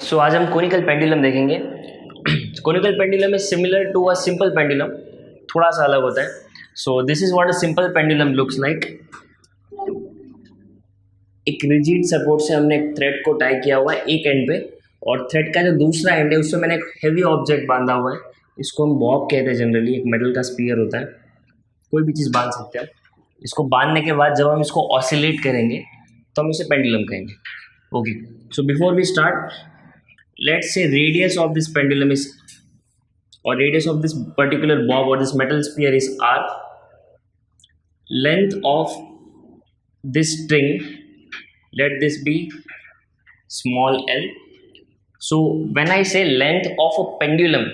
सो आज हम conical pendulum देखेंगे। Conical pendulum is similar to a simple pendulum, थोड़ा सा अलग होता है। So this is what a simple pendulum looks like. एक रिजिड सपोर्ट से हमने एक थ्रेड को टाई किया हुआ है एक एंड पे, और थ्रेड का जो दूसरा एंड है उसमें मैंने एक हेवी ऑब्जेक्ट बांधा हुआ है। इसको हम बॉब कहते हैं। जनरली एक मेटल का स्पीयर होता है, कोई भी चीज़ बांध सकते हैं। इसको बांधने के बाद जब हम इसको ऑसिलेट करेंगे तो हम इसे पेंडुलम कहेंगे। Okay, so before we start, let's say radius of this pendulum is, or radius of this particular bob or this metal sphere is r. Length of this string, let this be small l. So when I say length of a pendulum,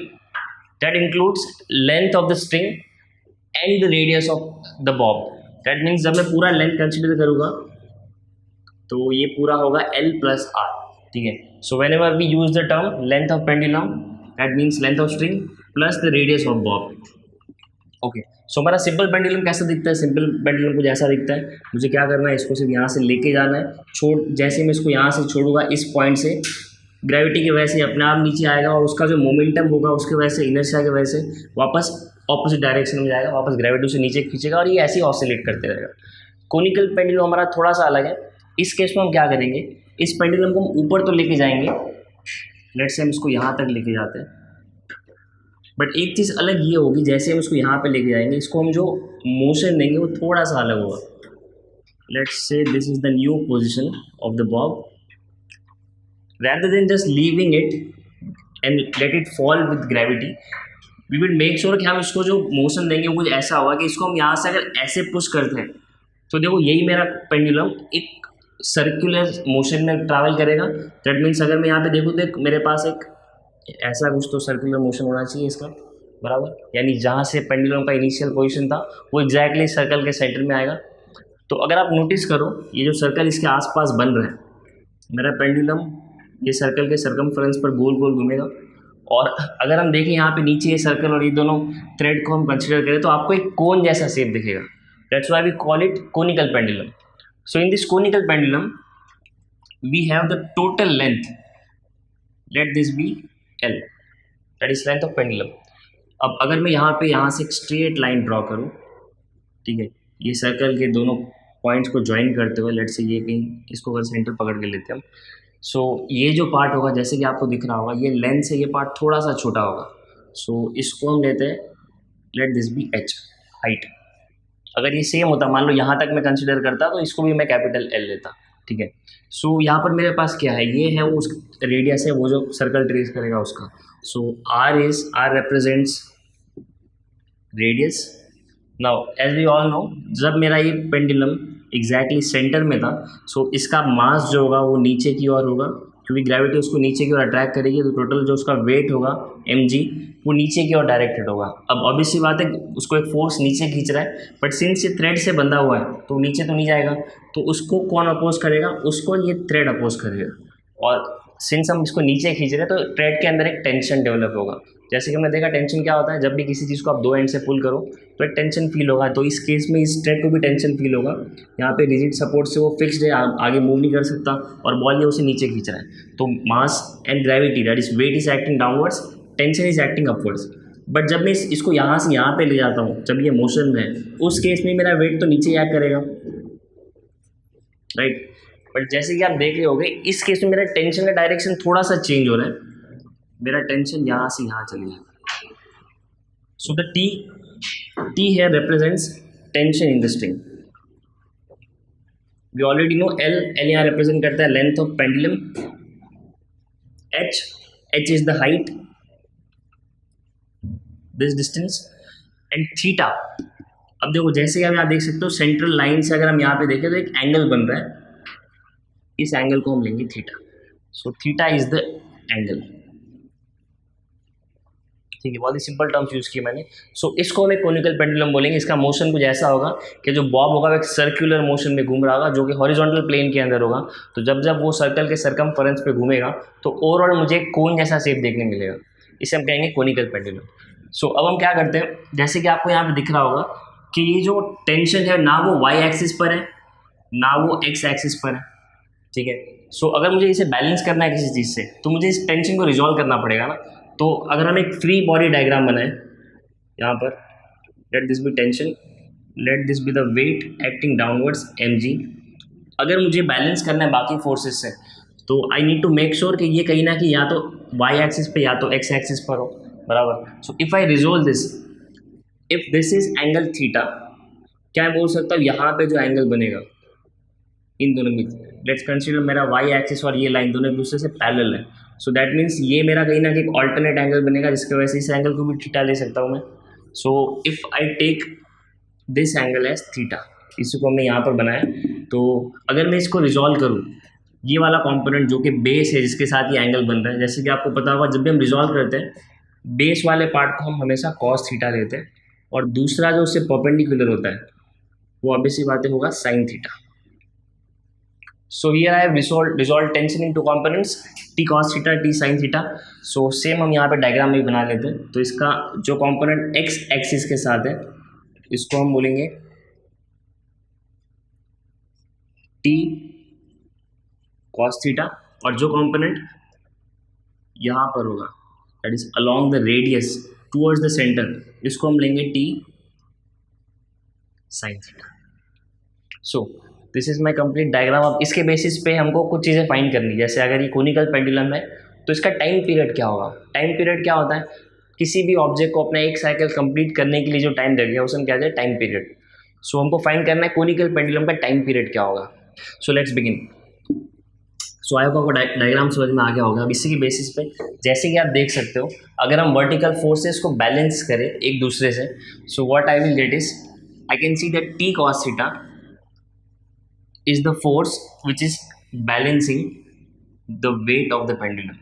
that includes length of the string and the radius of the bob. That means जब मैं पूरा length consider करूँगा तो ये पूरा होगा l plus r, ठीक है। So whenever we use the term length of pendulum, that means length of string plus the radius of bob. Okay, so हमारा सिंपल पेंडुलम कैसा दिखता है? सिंपल पेंडुलम कुछ ऐसा दिखता है। मुझे क्या करना है, इसको सिर्फ यहाँ से लेके जाना है। जैसे मैं इसको यहाँ से छोड़ूंगा इस पॉइंट से, ग्रेविटी की वजह से अपने आप नीचे आएगा, और उसका जो मोमेंटम होगा उसकी वजह से, इनर्शिया की वजह से वापस ऑपोजिट डायरेक्शन में जाएगा, वापस ग्रेविटी से नीचे खींचेगा और ये ऐसे ही ऑसिलेट करते रहेगा। कोनिकल पेंडुलम हमारा थोड़ा सा अलग है। इस केस में हम क्या करेंगे, इस पेंडुलम को हम ऊपर तो लेके जाएंगे, लेट्स से हम इसको यहाँ तक लेके जाते हैं। बट एक चीज़ अलग ये होगी, जैसे हम इसको यहाँ पे लेके जाएंगे, इसको हम जो मोशन देंगे वो थोड़ा सा अलग होगा। Let's say this is the new position of the Bob. rather than just leaving it and let it fall with gravity, we will make sure कि हम इसको जो मोशन देंगे वो कुछ ऐसा होगा कि इसको हम यहाँ से अगर ऐसे पुश करते हैं तो देखो यही मेरा पेंडुलम एक सर्कुलर मोशन में ट्रैवल करेगा। दैट मीन्स अगर मैं यहाँ पे देखूँ तो मेरे पास एक ऐसा कुछ तो सर्कुलर मोशन होना चाहिए इसका, बराबर। यानी जहाँ से पेंडुलम का इनिशियल पोजीशन था वो एग्जैक्टली सर्कल के सेंटर में आएगा। तो अगर आप नोटिस करो, ये जो सर्कल इसके आसपास बन रहा है, मेरा पेंडुलम ये सर्कल के सर्कमफ्रेंस पर गोल गोल घूमेगा। और अगर हम देखें यहाँ पे नीचे ये सर्कल और ये दोनों थ्रेड को हम कंसिडर करें तो आपको एक कोन जैसा शेप दिखेगा। That's why we call it conical pendulum. So in this conical pendulum, we have the total length. Let this be L. That is length of pendulum. अब अगर मैं यहाँ से एक स्ट्रेट लाइन ड्रॉ करूँ, ठीक है, ये सर्कल के दोनों पॉइंट्स को ज्वाइन करते हुए, लेट्स से ये कहीं इसको अगर सेंटर पकड़ के लेते हैं हम, सो ये जो पार्ट होगा जैसे कि आपको दिख रहा होगा, ये लेंथ से ये पार्ट थोड़ा सा छोटा होगा। सो इसको हम लेते हैं, let this be H, height. अगर ये सेम होता, मान लो यहाँ तक मैं कंसिडर करता तो इसको भी मैं कैपिटल L लेता, ठीक है। सो यहाँ पर मेरे पास क्या है, ये है वो उस रेडियस है वो जो सर्कल ट्रेस करेगा उसका। So R represents radius. Now as we all know, जब मेरा ये पेंडुलम एग्जैक्टली सेंटर में था, सो इसका मास जो होगा वो नीचे की ओर होगा, क्योंकि ग्रेविटी उसको नीचे की ओर अट्रैक्ट करेगी। तो टोटल जो उसका वेट होगा mg वो नीचे की ओर डायरेक्टेड होगा। अब ऑब्वियसली बात है, उसको एक फोर्स नीचे खींच रहा है, बट सिंस ये थ्रेड से बंधा हुआ है तो नीचे तो नहीं जाएगा। तो उसको कौन अपोज करेगा, उसको ये थ्रेड अपोज करेगा। और सिंस हम इसको नीचे खींच रहे हैं तो थ्रेड के अंदर एक टेंशन डेवलप होगा। जैसे कि हमने देखा टेंशन क्या होता है, जब भी किसी चीज़ को आप दो एंड से पुल करो तो एक टेंशन फील होगा। तो इस केस में इस थ्रेड को भी टेंशन फील होगा। यहाँ पे रिजिड सपोर्ट से वो फिक्स्ड है, आगे मूव नहीं कर सकता, और बॉल ये उसे नीचे खींच रहा है। तो mass and gravity, that is weight is acting downwards, tension is acting upwards. But जब मैं इसको यहाँ से यहाँ पे ले जाता हूँ, जब ये मोशन में है, उस केस में मेरा वेट तो नीचे एक्ट करेगा, राइट। बट जैसे कि आप देख रहे होगे, इस केस में मेरा टेंशन का डायरेक्शन थोड़ा सा चेंज हो रहा है। मेरा टेंशन यहाँ से यहाँ चली जाए। So the T here represents tension in the string. We already know L यहाँ represent करता है length of pendulum. H is the height, this distance, and theta. अब देखो, जैसे कि आप यहाँ देख सकते हो, सेंट्रल लाइन से अगर हम यहाँ पे देखें तो एक एंगल बन रहा है, इस एंगल को हम लेंगे theta. So theta is the angle, ठीक है। बहुत ही सिंपल टर्म्स यूज़ किए मैंने। सो इसको हम एक कोनिकल पेंडुलम बोलेंगे। इसका मोशन कुछ ऐसा होगा कि जो बॉब होगा वो एक सर्कुलर मोशन में घूम रहा होगा, जो कि हॉरिजॉन्टल प्लेन के अंदर होगा। तो जब जब वो सर्कल के सर्कमफरेंस पे घूमेगा तो ओवरऑल मुझे एक कोन जैसा शेप देखने मिलेगा। इसे हम कहेंगे कोनिकल पेंडुलम। सो अब हम क्या करते हैं, जैसे कि आपको यहाँ पे दिख रहा होगा कि ये जो टेंशन है ना वो वाई एक्सिस पर है ना वो एक्स एक्सिस पर है, ठीक है। सो अगर मुझे इसे बैलेंस करना है किसी चीज़ से तो मुझे इस टेंशन को रिजॉल्व करना पड़ेगा ना। तो अगर हम एक फ्री बॉडी डायग्राम बनाएं यहाँ पर, let this be tension, let this be the weight acting downwards mg। अगर मुझे बैलेंस करना है बाकी फोर्सेस से तो I need to make sure कि ये कहीं ना कहीं या तो वाई एक्सिस पे या तो एक्स एक्सिस पर हो, बराबर। सो if I resolve this, if this is angle theta, क्या मैं बोल सकता हूँ यहाँ पे जो एंगल बनेगा इन दोनों में, लेट्स कंसीडर मेरा वाई एक्सिस और ये लाइन दोनों एक दूसरे से पैरेलल है। सो दैट मीन्स ये मेरा कहीं ना कहीं ऑल्टरनेट एंगल बनेगा जिसकी वजह से इस एंगल को भी थीटा ले सकता हूँ मैं। So if I take this angle as theta, इसी को हमने यहाँ पर बनाया। तो अगर मैं इसको रिजॉल्व करूँ, ये वाला कंपोनेंट जो कि बेस है जिसके साथ ये एंगल बन रहा है, जैसे कि आपको पता होगा जब भी हम रिजॉल्व करते हैं बेस वाले पार्ट को हम हमेशा कॉस थीटा लेते हैं और दूसरा जो उससे परपेंडिकुलर होता है वो ऑब्वियसली बातें होगा sine theta. So here I have resolved tension into components t cos theta t sin theta। So same हम यहाँ पे डायग्राम में भी बना लेते हैं। तो इसका जो कंपोनेंट x एक्सिस के साथ है इसको हम बोलेंगे t cos theta, और जो कंपोनेंट यहाँ पर होगा that is along the radius towards the center इसको हम लेंगे t sin theta। So this is my complete diagram. अब इसके बेसिस पे हमको कुछ चीज़ें फाइंड करनी, जैसे अगर ये कोनिकल पेंडुलम है तो इसका टाइम पीरियड क्या होगा। टाइम पीरियड क्या होता है, किसी भी ऑब्जेक्ट को अपना एक साइकिल कंप्लीट करने के लिए जो टाइम लगेगा उसे हम क्या कहते हैं, टाइम पीरियड। सो हमको फाइंड करना है कोनिकल पेंडुलम का टाइम पीरियड क्या होगा। So let's begin. So I hope आपको डायग्राम समझ में आ गया होगा। अब इसी के बेसिस पे जैसे कि आप देख सकते हो अगर हम वर्टिकल फोर्सेस को बैलेंस करें एक दूसरे से, so what I will get is I can see that T cos theta is the force which is balancing the weight of the pendulum।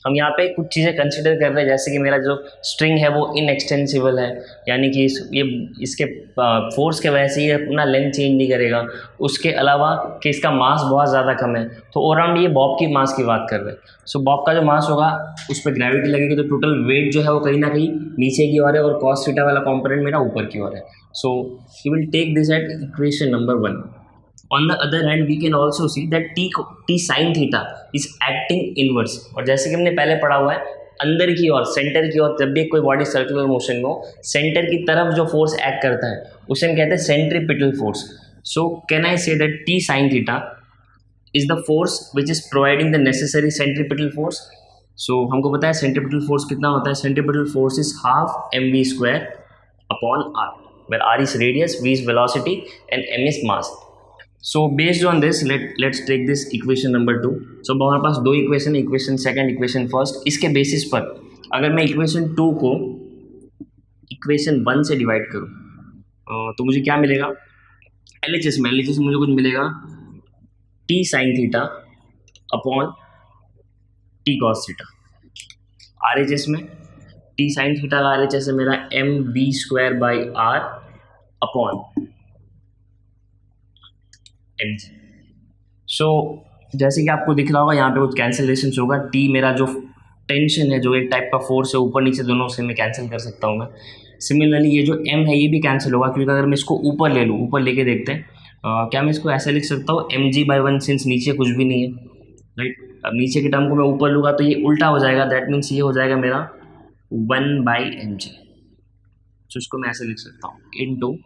हम यहाँ पे कुछ चीज़ें कंसिडर कर रहे हैं, जैसे कि मेरा जो स्ट्रिंग है वो इनएक्सटेंसिबल है, यानी कि इसके फोर्स के वजह से ये अपना लेंथ चेंज नहीं करेगा। उसके अलावा कि इसका मास बहुत ज़्यादा कम है, तो ओवरऑल ये बॉब की मास की बात कर रहे हैं। सो बॉब का जो मास होगा उस पर ग्रेविटी लगेगी तो टोटल वेट जो है वो कहीं ना कहीं नीचे की ओर है और कॉस थीटा वाला कॉम्पोनेंट मेरा ऊपर की ओर है। So you will take this at equation number 1। On the other hand, we can also see that t sin theta is acting inverse। और जैसे कि हमने पहले पढ़ा हुआ है अंदर की ओर, सेंटर की ओर, जब भी कोई बॉडी सर्कुलर मोशन में हो सेंटर की तरफ जो फोर्स एक्ट करता है उसे हम कहते हैं centripetal force. So can I say that t sin theta is the force which is providing the necessary centripetal force। सो हमको पता है सेंट्रीपिटल फोर्स कितना होता है, centripetal force is half mv square upon r, where r is radius, v is velocity and m is mass। So based on this let's take this equation number 2। so हमारे पास दो equation, equation second, equation first. इसके basis पर अगर मैं equation 2 को equation 1 से divide करूँ तो मुझे क्या मिलेगा, LHS में मुझे कुछ मिलेगा t sin theta upon t cos theta. RHS में t sin थीटा का RHS है मेरा mv square by r upon mg। सो जैसे कि आपको दिख रहा होगा यहाँ पे कुछ कैंसिलेशन होगा। t मेरा जो टेंशन है, जो एक टाइप का फोर्स है ऊपर नीचे दोनों से मैं कैंसिल कर सकता हूँ मैं। सिमिलरली ये जो m है ये भी कैंसिल होगा, क्योंकि अगर मैं इसको ऊपर ले लूँ, ऊपर लेके देखते हैं क्या मैं इसको ऐसे लिख सकता हूँ mg/1 सिंस नीचे कुछ भी नहीं है, राइट। अब नीचे के टर्म को मैं ऊपर लूँगा तो ये उल्टा हो जाएगा, दैट मीन्स ये हो जाएगा मेरा 1/mg। तो इसको मैं ऐसे लिख सकता हूँ इनटू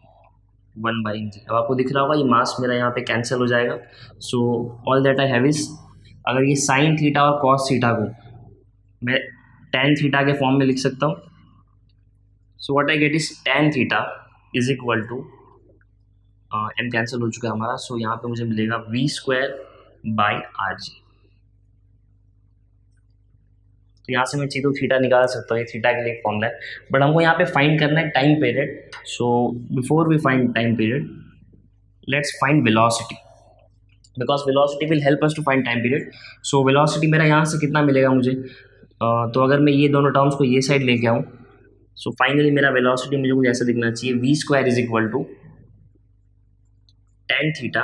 1/mg। अब आपको दिख रहा होगा ये मास मेरा यहाँ पे कैंसिल हो जाएगा। So all that I have is, अगर ये साइन थीटा और कॉस थीटा को मैं tan थीटा के फॉर्म में लिख सकता हूँ। So what I get is tan theta is equal to m cancel हो चुका है हमारा, सो यहाँ पे मुझे मिलेगा v square by R G. तो यहाँ से मैं चीज़ों थीटा निकाल सकता हूँ, ये थीटा के लिए फॉर्मूला है, बट हमको यहाँ पे फाइंड करना है time period. So before we find time period let's find velocity, because velocity will help us to find time period. So velocity मेरा यहाँ से कितना मिलेगा मुझे, तो अगर मैं ये दोनों टर्म्स को ये साइड लेके आऊँ, सो फाइनली मेरा वेलोसिटी मुझे कुछ ऐसा दिखना चाहिए, v square is equal to tan theta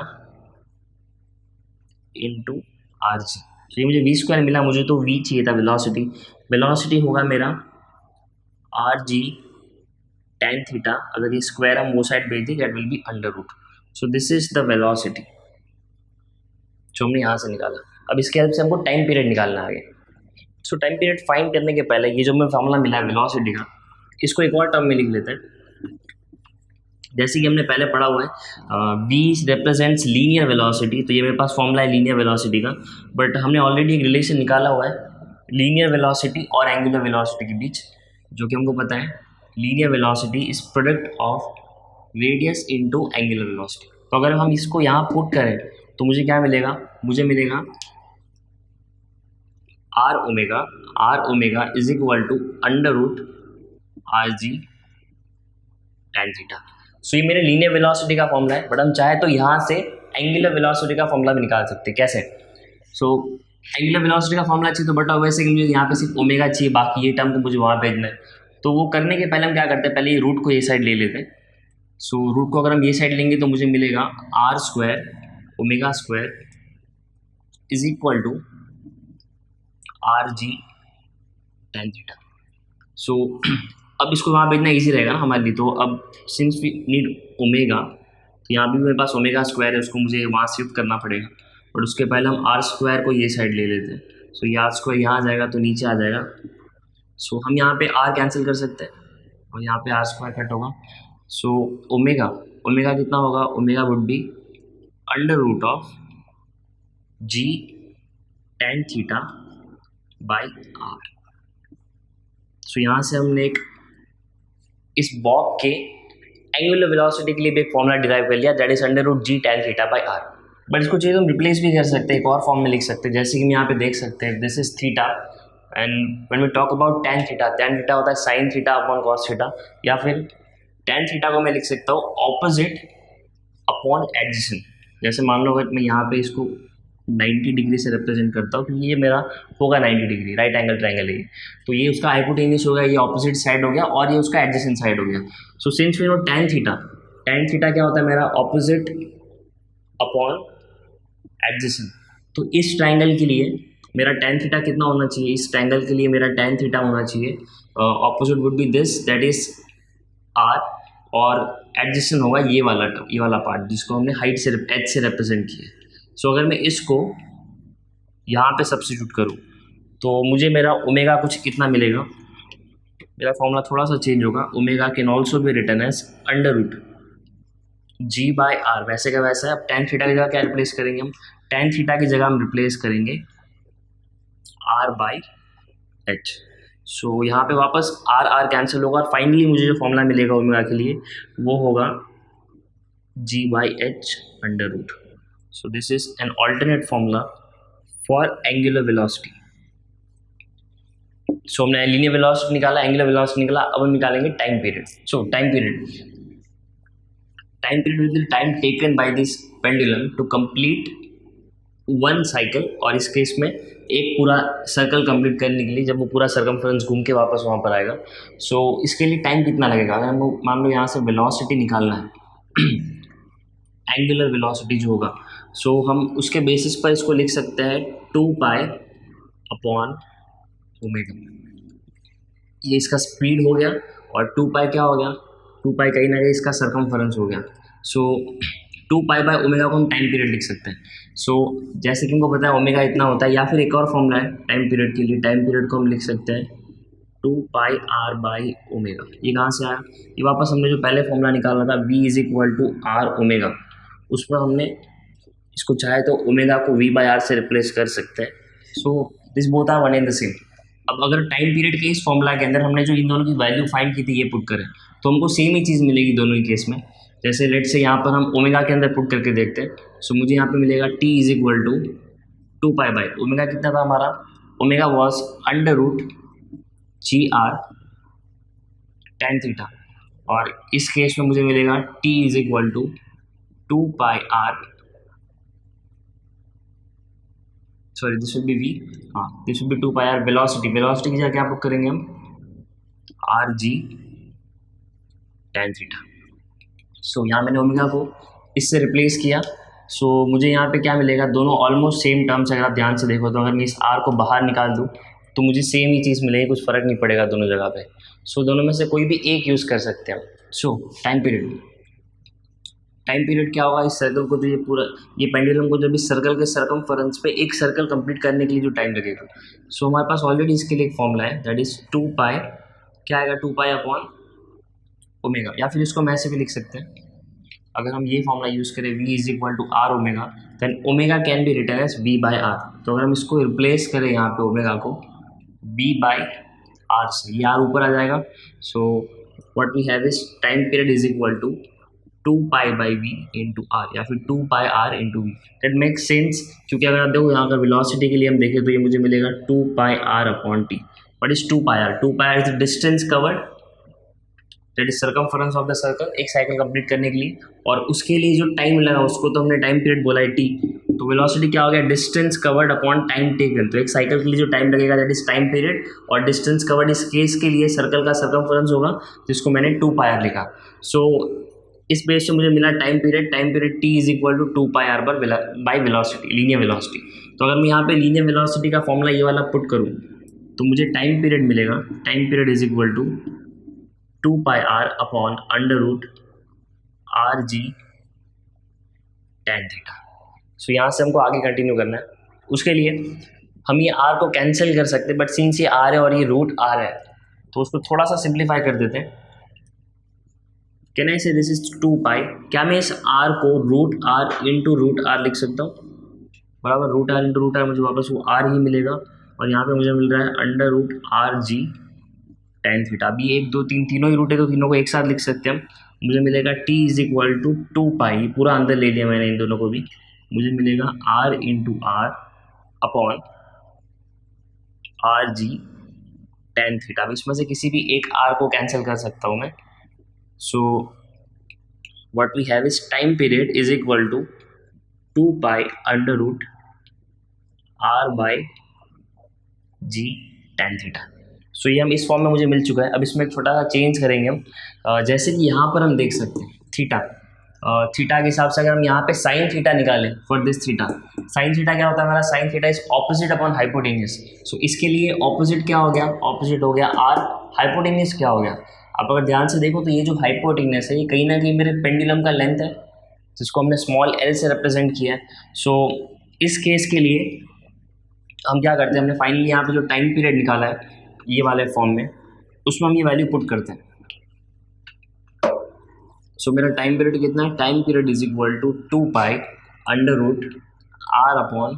into R G. तो ये मुझे v स्क्वायर मिला, मुझे तो v चाहिए था वेलोसिटी। वेलोसिटी होगा मेरा आर जी tan थीटा, अगर ये स्क्वायर हम वो साइड भेज दी that will be under root. So this is the velocity. जो हमने यहाँ से निकाला। अब इसके हेल्प से हमको टाइम पीरियड निकालना है आगे। सो टाइम पीरियड फाइंड करने के पहले ये जो हमें फॉर्मूला मिला है वेलोसिटी का, इसको एक और टर्म में लिख लेते हैं। जैसे कि हमने पहले पढ़ा हुआ है v रिप्रेजेंट्स लीनियर वेलोसिटी, तो ये मेरे पास फॉर्मूला है लीनियर वेलोसिटी का, बट हमने ऑलरेडी एक रिलेशन निकाला हुआ है लीनियर वेलोसिटी और एंगुलर वेलोसिटी के बीच, जो कि हमको पता है linear velocity is product of radius into angular velocity. तो अगर हम इसको यहाँ पुट करें तो मुझे क्या मिलेगा, मुझे मिलेगा R omega is equal to under root R G tan theta. So ये मेरे लीनियर वेलोसिटी का फॉर्मूला है, बट हम चाहे तो यहाँ से एंगुलर वेलोसिटी का फॉर्मूला भी निकाल सकते हैं। कैसे? सो एंगुलर वेलोसिटी का फॉर्मूला चाहिए तो बट वैसे कि मुझे यहाँ पे सिर्फ ओमेगा चाहिए, बाकी ये टर्म को मुझे वहाँ भेजना है। तो वो करने के पहले हम क्या करते हैं, पहले ये रूट को ये साइड ले लेते हैं। सो रूट को अगर हम ये साइड लेंगे तो मुझे मिलेगा R square omega square is equal to R G tan theta. So अब इसको वहाँ भेजना ईजी रहेगा ना हमारे लिए। तो अब सिंस वी नीड ओमेगा, तो यहाँ भी मेरे पास ओमेगा स्क्वायर है, उसको मुझे वहाँ शिफ्ट करना पड़ेगा, बट उसके पहले हम आर स्क्वायर को ये साइड ले लेते हैं। सो ये आर स्क्वायर यहाँ आ जाएगा तो नीचे आ जाएगा। सो हम यहाँ पे आर कैंसिल कर सकते हैं और यहाँ पे आर स्क्वायर कट होगा। सो ओमेगा कितना होगा, omega would be under root of G tan theta by R. So यहाँ से हमने एक इस बॉब के एंगुलर वेलोसिटी के लिए भी एक फॉर्मूला डिराइव कर लिया, that is under root G tan theta by R. But इसको चाहिए तो हम रिप्लेस भी कर सकते हैं, एक और फॉर्म में लिख सकते हैं। जैसे कि हम यहाँ पे देख सकते हैं this is theta and when we talk about tan theta होता है sine theta upon cos theta, या फिर टैन थीटा को मैं लिख सकता हूँ ऑपोजिट अपॉन एडजेसेंट। जैसे मान लो अगर मैं यहाँ पे इसको 90 डिग्री से रिप्रेजेंट करता हूँ, क्योंकि ये मेरा होगा 90 डिग्री, राइट एंगल ट्रायंगल है, तो ये उसका हाइपोटेन्यूस हो गया, ये ऑपोजिट साइड हो गया और ये उसका एडजेसेंट साइड हो गया। So since we know tan theta क्या होता है मेरा ऑपोजिट अपॉन एडजेसेंट। तो इस ट्रायंगल के लिए मेरा टैन थीटा कितना होना चाहिए, इस ट्रायंगल के लिए मेरा टैन थीटा होना चाहिए opposite would be this, that is R, और एडजेसेंट होगा ये वाला पार्ट जिसको हमने हाइट से एच से रिप्रेजेंट किया। सो अगर मैं इसको यहाँ पे सब्स्टिट्यूट करूँ तो मुझे मेरा ओमेगा कुछ कितना मिलेगा, मेरा फॉर्मूला थोड़ा सा चेंज होगा। Omega can also be written as under root G by R, वैसे का वैसा है। अब टैन थीटा की जगह क्या रिप्लेस करेंगे हम, टैन थीटा की जगह हम रिप्लेस करेंगे आर बाई एच। सो यहाँ पे वापस आर कैंसिल होगा और फाइनली मुझे जो फॉर्मूला मिलेगा ओमेगा के लिए वो होगा G by H under root. So this is an alternate formula for angular velocity. So हमने linear velocity निकाला, angular velocity निकाला, अब हम निकालेंगे time period. So time period is the time taken by this pendulum to complete one cycle, और इस case में एक पूरा सर्कल कंप्लीट करने के लिए जब वो पूरा सर्कमफ्रेंस घूम के वापस वहाँ पर आएगा। सो इसके लिए टाइम कितना लगेगा, अगर हमको मान लो यहाँ से वेलोसिटी निकालना है एंगुलर वेलोसिटी जो होगा, सो हम उसके बेसिस पर इसको लिख सकते हैं 2 पाई अपॉन ओमेगा। ये इसका स्पीड हो गया और 2 पाई क्या हो गया, 2 पाई कहीं ना कहीं इसका सर्कमफरेंस हो गया। सो 2 पाई बाय ओमेगा को हम टाइम पीरियड लिख सकते हैं। सो जैसे कि हमको पता है ओमेगा इतना होता है, या फिर एक और फॉर्मूला है टाइम पीरियड के लिए, टाइम पीरियड को हम लिख सकते हैं 2 पाई आर बाई ओमेगा। ये कहाँ से आया, ये वापस हमने जो पहले फॉर्मूला निकाला था v is equal to R omega, उस पर हमने इसको चाहे तो ओमेगा को v बाई आर से रिप्लेस कर सकते हैं। So this both are one and the same. अब अगर टाइम पीरियड के इस फॉर्मूला के अंदर हमने जो इन दोनों की वैल्यू फाइंड की थी ये पुट करें तो हमको सेम ही चीज़ मिलेगी दोनों ही केस में। जैसे लेट से यहाँ पर हम ओमेगा के अंदर पुट करके देखते हैं। सो मुझे यहाँ पे मिलेगा t is equal to 2 pi by omega कितना था हमारा, omega was under root G R tan theta, और इस केस में मुझे मिलेगा t is equal to 2 pi R, sorry this will be v, हाँ this will be 2 pi R velocity की जगह क्या पुट करेंगे हम R G tan theta. So यहाँ मैंने ओमेगा को इससे रिप्लेस किया। सो मुझे यहाँ पे क्या मिलेगा, दोनों ऑलमोस्ट सेम टर्म्स। अगर आप ध्यान से देखो तो अगर मैं इस आर को बाहर निकाल दूँ तो मुझे सेम ही चीज़ मिलेगी, कुछ फ़र्क नहीं पड़ेगा दोनों जगह पे। सो दोनों में से कोई भी एक यूज़ कर सकते हैं। सो टाइम टाइम पीरियड क्या होगा, इस सर्कल को जो ये पेंडुलम को जब इस सर्कल के सरकमफेरेंस पे एक सर्कल कंप्लीट करने के लिए जो टाइम लगेगा। सो हमारे पास ऑलरेडी इसके लिए एक फॉर्मूला है, दैट इज 2 पाई, क्या आएगा 2 पाई अपॉन ओमेगा, या फिर इसको हम ऐसे भी लिख सकते हैं, अगर हम ये फॉर्मूला यूज़ करें v is equal to R omega, then omega can be written as v by R. तो अगर हम इसको रिप्लेस करें यहाँ पे ओमेगा को v बाई आर से, ये आर ऊपर आ जाएगा। So what we have is time period is equal to 2 pi by V into R, या फिर 2 pi R into V. That makes sense, क्योंकि अगर आप देखो यहाँ का वेलोसिटी के लिए हम देखें तो ये मुझे मिलेगा 2 pi R upon T. What is 2 pi R? 2 pi R is the distance covered, that is circumference of the circle, एक साइकिल कंप्लीट करने के लिए। और उसके लिए जो टाइम लगा उसको तो हमने टाइम पीरियड बोला है टी। तो वेलोसिटी क्या हो गया, distance covered upon time taken. तो एक साइकिल के लिए जो टाइम लगेगा दैट इज टाइम पीरियड, और डिस्टेंस कवर्ड इस केस के लिए सर्कल का सर्कमफेरेंस होगा, जिसको मैंने 2 पाई आर लिखा। सो इस बेस से मुझे मिला time period T is equal to 2 pi R पर बाई वेलोसिटी, लीनियर वेलोसिटी। तो अगर मैं यहाँ पे लीनियर वेलोसिटी का फॉर्मूला ये वाला पुट करूँ तो मुझे टाइम पीरियड मिलेगा, time period is equal to 2 pi R upon under root R G tan theta. So यहाँ से हमको आगे कंटिन्यू करना है। उसके लिए हम ये आर को कैंसिल कर सकते हैं, बट सिंस ये आर है और ये रूट आर है तो उसको थोड़ा सा सिंप्लीफाई कर देते हैं। कैन आई से दिस इज 2 पाई, क्या मैं इस आर को root R into root R लिख सकता हूँ, बराबर root R into root R, मुझे वापस वो आर ही मिलेगा, और यहाँ पे मुझे मिल रहा है under root R G tan theta. अभी 1 2 3 तीनों ही रूट है तो तीनों को एक साथ लिख सकते हैं हम। मुझे मिलेगा टी इज इक्वल टू 2 पाई, पूरा अंदर ले लिया मैंने इन दोनों को भी, मुझे मिलेगा R into R upon R G tan theta. अब इसमें से किसी भी एक आर को कैंसिल कर सकता हूँ मैं। So what we have is time period is equal to 2 pi under root R by G tan theta. So ये हम इस फॉर्म में मुझे मिल चुका है। अब इसमें एक छोटा सा चेंज करेंगे हम, जैसे कि यहाँ पर हम देख सकते हैं थीटा, थीटा के हिसाब से अगर हम यहाँ पे साइन थीटा निकालें for this theta, sine theta क्या होता है हमारा, sine theta is opposite upon hypotenuse. So इसके लिए ऑपोजिट क्या हो गया, ऑपोजिट हो गया आर, हाइपोटेन्यूस क्या हो गया। आप अगर ध्यान से देखो तो ये जो हाइपोटेन्यूस है ये कहीं ना कहीं मेरे पेंडुलम का लेंथ है, जिसको हमने स्मॉल एल से रिप्रेजेंट किया है। सो इस केस के लिए हम क्या करते हैं, हमने फाइनली यहाँ पे जो टाइम पीरियड निकाला है ये वाले फॉर्म में, उसमें हम ये वैल्यू पुट करते हैं। सो मेरा टाइम पीरियड कितना है, time period is equal to 2 pi under root R upon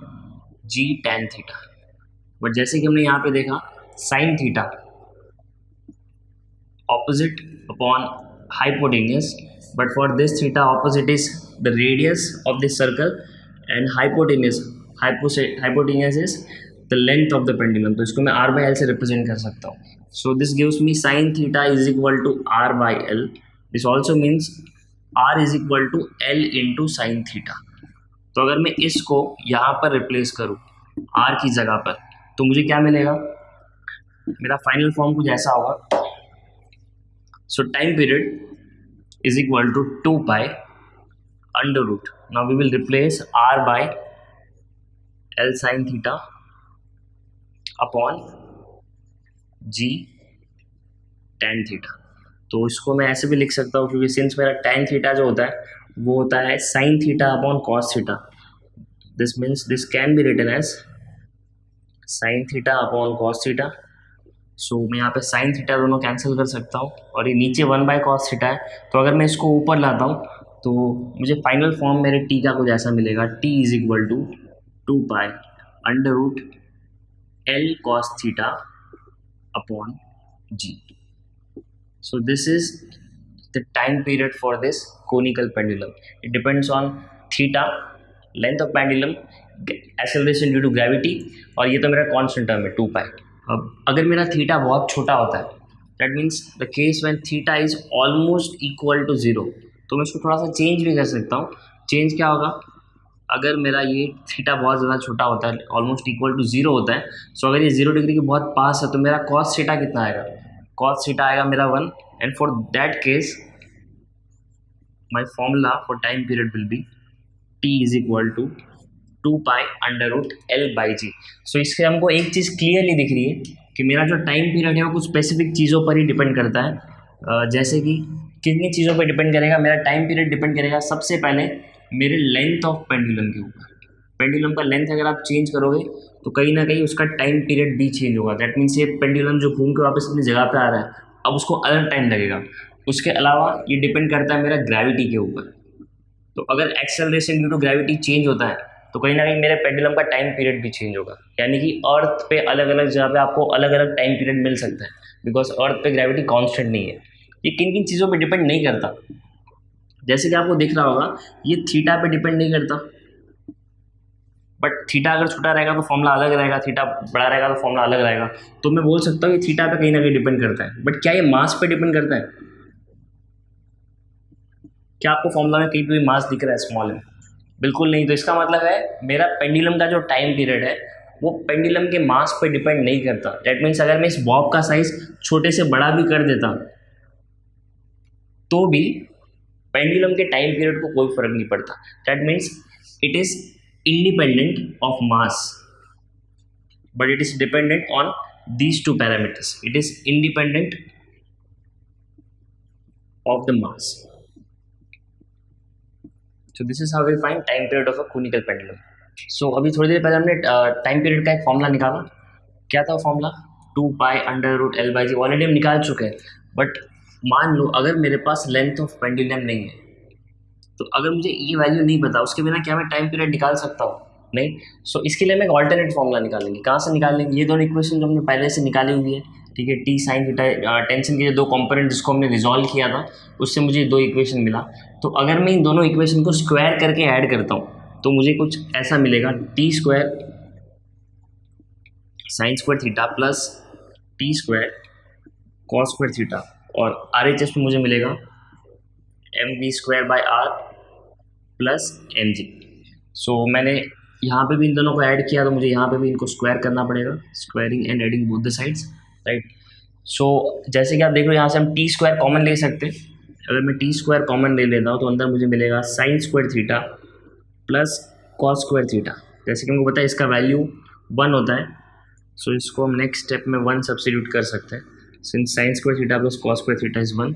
G tan theta. But जैसे कि हमने यहाँ पे देखा sine theta opposite upon hypotenuse, but for this theta opposite is the radius of this circle and hypotenuse is the length of the pendulum. तो इसको मैं R by L से रिप्रेजेंट कर सकता हूँ। So this gives me sine theta is equal to are by L. This also means R is equal to L into sine theta. तो अगर मैं इसको यहाँ पर रिप्लेस करूँ आर की जगह पर तो मुझे क्या मिलेगा, मेरा फाइनल फॉर्म कुछ ऐसा होगा। So time period is equal to 2 pi under root, now we will replace R by L sine theta upon G tan theta. तो इसको मैं ऐसे भी लिख सकता हूँ, क्योंकि सिंस मेरा टैन थीटा जो होता है वो होता है sine theta upon cos theta, this means this can be written as sine theta upon cos theta. So मैं यहाँ पे साइन थीटा दोनों कैंसिल कर सकता हूँ, और ये नीचे 1 बाय कॉस थीटा है। तो अगर मैं इसको ऊपर लाता हूँ तो मुझे फाइनल फॉर्म मेरे टी का कुछ ऐसा मिलेगा, T is equal to 2 pi under root L cos theta upon G. So this is the time period for this conical pendulum. It depends on theta, length of pendulum, acceleration due to gravity, और ये तो मेरा constant term है 2 पाई। अब अगर मेरा theta बहुत छोटा होता है, that means the case when theta is almost equal to 0, तो मैं इसको थोड़ा सा चेंज भी कर सकता हूँ। चेंज क्या होगा, अगर मेरा ये थीटा बहुत ज़्यादा छोटा होता है, ऑलमोस्ट इक्वल टू 0 होता है, सो अगर ये 0 डिग्री के बहुत पास है तो मेरा कॉस थीटा कितना आएगा, cos theta आएगा मेरा 1, and for that case my formula for time period will be t is equal to 2 pi under root L by G। सो इससे हमको एक चीज़ क्लियरली दिख रही है कि मेरा जो टाइम पीरियड है वो कुछ स्पेसिफिक चीज़ों पर ही डिपेंड करता है, जैसे कि किन किन चीज़ों पे डिपेंड करेगा? मेरा टाइम पीरियड डिपेंड करेगा सबसे पहले मेरे लेंथ ऑफ पेंडुलम के ऊपर। पेंडुलम का लेंथ अगर आप चेंज करोगे तो कहीं ना कहीं उसका टाइम पीरियड भी चेंज होगा। दैट मीन्स ये पेंडुलम जो घूम के वापस अपनी जगह पे आ रहा है, अब उसको अलग टाइम लगेगा। उसके अलावा ये डिपेंड करता है मेरा ग्रेविटी के ऊपर। तो अगर acceleration due to gravity change होता है तो कहीं ना कहीं मेरे पेंडुलम का टाइम पीरियड भी चेंज होगा। यानी कि अर्थ पे अलग अलग जगह पे आपको अलग अलग टाइम पीरियड मिल सकता है, बिकॉज अर्थ पे ग्रेविटी कांस्टेंट नहीं है। ये किन किन चीज़ों पे डिपेंड नहीं करता, जैसे कि आपको दिख रहा होगा ये थीटा पे डिपेंड नहीं करता, बट थीटा अगर छोटा रहेगा तो फॉर्मूला अलग रहेगा, थीटा बड़ा रहेगा तो फॉर्मूला अलग रहेगा। तो मैं बोल सकता हूँ ये थीटा पे कहीं ना कहीं डिपेंड करता है। बट क्या ये मास पे डिपेंड करता है? क्या आपको फॉर्मूला में कहीं पे भी मास दिख रहा है स्मॉल में? बिल्कुल नहीं। तो इसका मतलब है मेरा पेंडुलम का जो टाइम पीरियड है वो पेंडुलम के मास पे डिपेंड नहीं करता। दैट मीन्स अगर मैं इस बॉब का साइज छोटे से बड़ा भी कर देता तो भी पेंडुलम के टाइम पीरियड को कोई फर्क नहीं पड़ता। That means it is independent of mass, but it is dependent on these two parameters. It is independent of the mass. So this is how we find time period of a conical pendulum. So अभी थोड़ी देर पहले हमने time period का एक formula निकाला। क्या था वो फॉर्मूला? 2 π√L/g। ऑलरेडी हम निकाल चुके हैं। बट मान लो अगर मेरे पास लेंथ ऑफ पेंडुलम नहीं है, तो अगर मुझे ये वैल्यू नहीं पता उसके बिना क्या मैं टाइम पीरियड निकाल सकता हूँ? नहीं। सो इसके लिए मैं एक ऑल्टरनेट फॉर्मूला निकालेंगे। कहाँ से निकालेंगे? ये दोनों इक्वेशन जो हमने पहले से निकाली हुई है, ठीक है। टी साइन थीटा टेंशन के जो दो कंपोनेंट जिसको हमने रिजॉल्व किया था उससे मुझे दो इक्वेशन मिला। तो अगर मैं इन दोनों इक्वेशन को स्क्वायर करके ऐड करता हूँ तो मुझे कुछ ऐसा मिलेगा, T square sine square theta plus T square cos square theta, और आर एच एस में मुझे मिलेगा M V square by R plus M G. So मैंने यहाँ पे भी इन दोनों को ऐड किया तो मुझे यहाँ पे भी इनको स्क्वायर करना पड़ेगा, squaring and adding both the sides, right. So जैसे कि आप देख रहे हो यहाँ से हम टी स्क्वायर कॉमन ले सकते हैं। अगर मैं टी स्क्वायर कॉमन ले लेता हूँ तो अंदर मुझे मिलेगा sign square theta plus cos square theta. जैसे कि हमको पता है इसका वैल्यू 1 होता है, सो इसको हम नेक्स्ट स्टेप में 1 सब्स्टिट्यूट कर सकते हैं। Since sine square theta plus cos square theta is 1,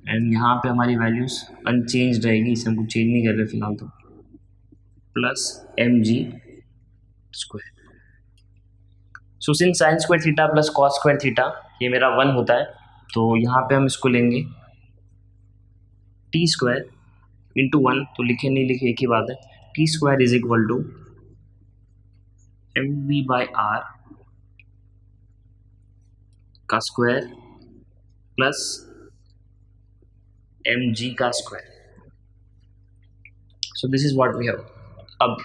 and यहाँ पे हमारी वैल्यूज अनचेंज रहेगी, इसे हम कुछ चेंज नहीं कर रहे फिलहाल तो, plus M G square. So since sine square theta plus cos square theta ये मेरा 1 होता है, तो यहाँ पे हम इसको लेंगे टी स्क्वायर इंटू 1, तो लिखे नहीं लिखे एक ही बात है। T square is equal to M V by R का स्क्वायर प्लस एम जी का square. So this is what we have. अब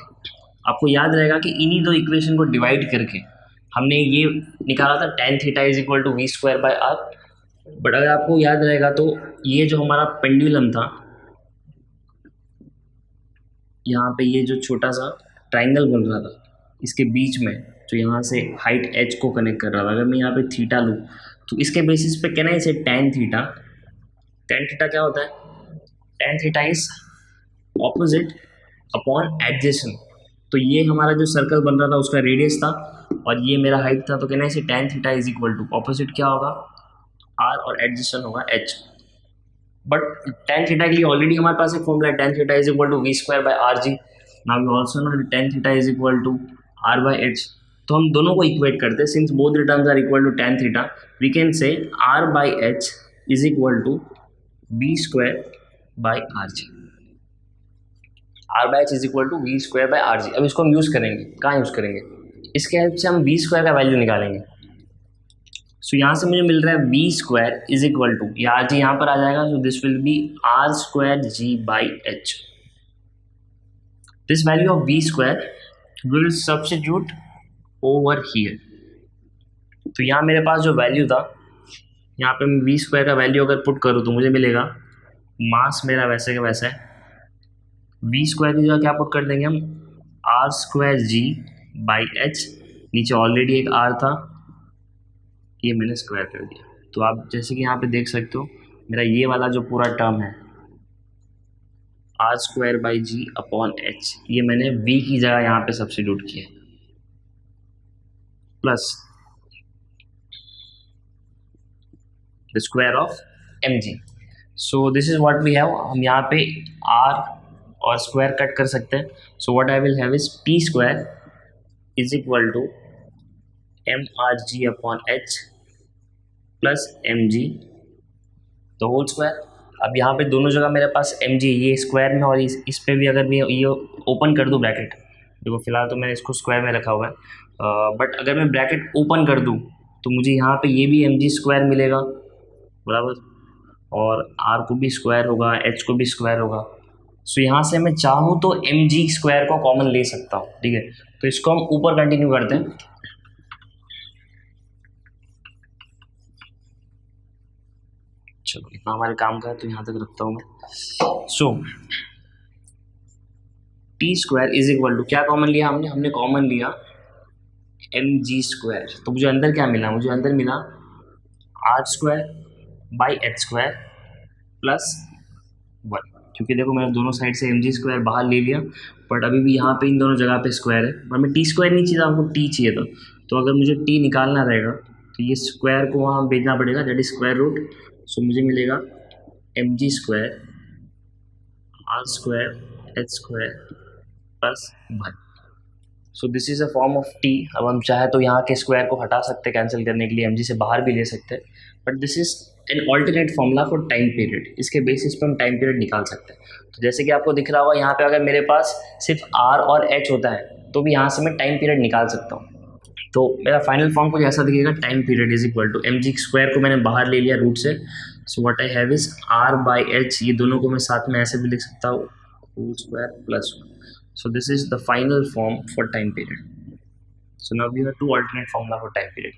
आपको याद रहेगा कि इन्हीं दो इक्वेशन को डिवाइड करके हमने ये निकाला था tan theta is equal to V square by R. But अगर आपको याद रहेगा तो ये जो हमारा पेंडुलम था, यहाँ पे ये जो छोटा सा ट्राइंगल बन रहा था इसके बीच में जो यहाँ से हाइट h को कनेक्ट कर रहा था, अगर मैं यहाँ पे थीटा लूँ तो इसके बेसिस पे कहना है इसे tan थीटा। tan थीटा क्या होता है? tan theta is opposite upon adjacent. तो ये हमारा जो सर्कल बन रहा था उसका रेडियस था और ये मेरा हाइट था, तो कहना है इसे tan theta is equal to opposite क्या होगा? r और एडजेसेंट होगा h। बट tan थीटा के लिए ऑलरेडी हमारे पास एक फॉर्मूला है, tan theta is equal to V square by R G. Now we also know tan theta is equal to r by h। तो हम दोनों को इक्वेट करते हैं, since both the terms are equal to tan theta we can say r by h is equal to b square by R G. r by h is equal to V square by R G. अब इसको हम use करेंगे, कहाँ use करेंगे? इसके help से हम b square का वैल्यू निकालेंगे। सो यहाँ से मुझे मिल रहा है V square is equal to, या आर जी यहाँ पर आ जाएगा, so this will be R square G by H. This value of V square will substitute over here. तो यहाँ मेरे पास जो वैल्यू था, यहाँ पे मैं वी स्क्वायर का वैल्यू अगर पुट करूँ तो मुझे मिलेगा मास मेरा वैसे का वैसा है, वी स्क्वायर की जगह क्या पुट कर देंगे हम? R square G by H. नीचे ऑलरेडी एक आर था, ये मैंने स्क्वायर कर दिया। तो आप जैसे कि यहाँ पे देख सकते हो मेरा ये वाला जो पूरा टर्म है R square by G upon H, ये मैंने वी की जगह यहाँ पे सब्स्टिट्यूट किया, plus the square of M G. So this is what we have. हम यहाँ पे r और स्क्वायर कट कर सकते हैं. So what I will have is p square is equal to mrg upon h plus mg the whole square. अब यहाँ पे दोनों जगह मेरे पास mg, ये स्क्वायर में और इस पे भी अगर मैं ये ओपन कर दूँ ब्रैकेट, देखो फिलहाल तो मैंने इसको स्क्वायर में रखा हुआ है, बट अगर मैं ब्रैकेट ओपन कर दूँ तो मुझे यहाँ पे ये भी mg स्क्वायर मिलेगा बराबर, और r को भी स्क्वायर होगा, h को भी स्क्वायर होगा. सो यहाँ से मैं चाहूँ तो mg स्क्वायर को कॉमन ले सकता हूँ. ठीक है, तो इसको हम ऊपर कंटिन्यू करते हैं. चलो इतना हमारे काम का है तो यहाँ तक रखता हूँ मैं. So T square is equal to, क्या कॉमन लिया हमने कॉमन लिया mg स्क्वायर. तो मुझे अंदर क्या मिला, मुझे अंदर मिला r square by H square plus 1. क्योंकि देखो मैंने दोनों साइड से mg स्क्वायर बाहर ले लिया, बट अभी भी यहाँ पे इन दोनों जगह पे स्क्वायर है, और मैं टी स्क्वायर नहीं चाहिए था, हमको टी चाहिए था. तो अगर मुझे टी निकालना रहेगा तो ये स्क्वायर को वहाँ भेजना पड़ेगा, दैट इज स्क्वायर रूट. सो मुझे मिलेगा mg square r square H square plus 1. So this is a form of T. अब हम चाहे तो यहाँ के स्क्वायर को हटा सकते हैं कैंसिल करने के लिए, mg से बाहर भी ले सकते हैं, but this is an alternate formula for time period. इसके बेसिस पे हम टाइम पीरियड निकाल सकते हैं. तो जैसे कि आपको दिख रहा होगा यहाँ पे अगर मेरे पास सिर्फ r और h होता है तो भी यहाँ से मैं टाइम पीरियड निकाल सकता हूँ. तो मेरा फाइनल फॉर्म कुछ ऐसा दिखेगा, time period is equal to mg square को मैंने बाहर ले लिया रूट से. So what I have is r by h, ये दोनों को मैं साथ में ऐसे भी लिख सकता हूँ root square plus 1. So this is the final form for time period. So now we have two alternate formula for time period.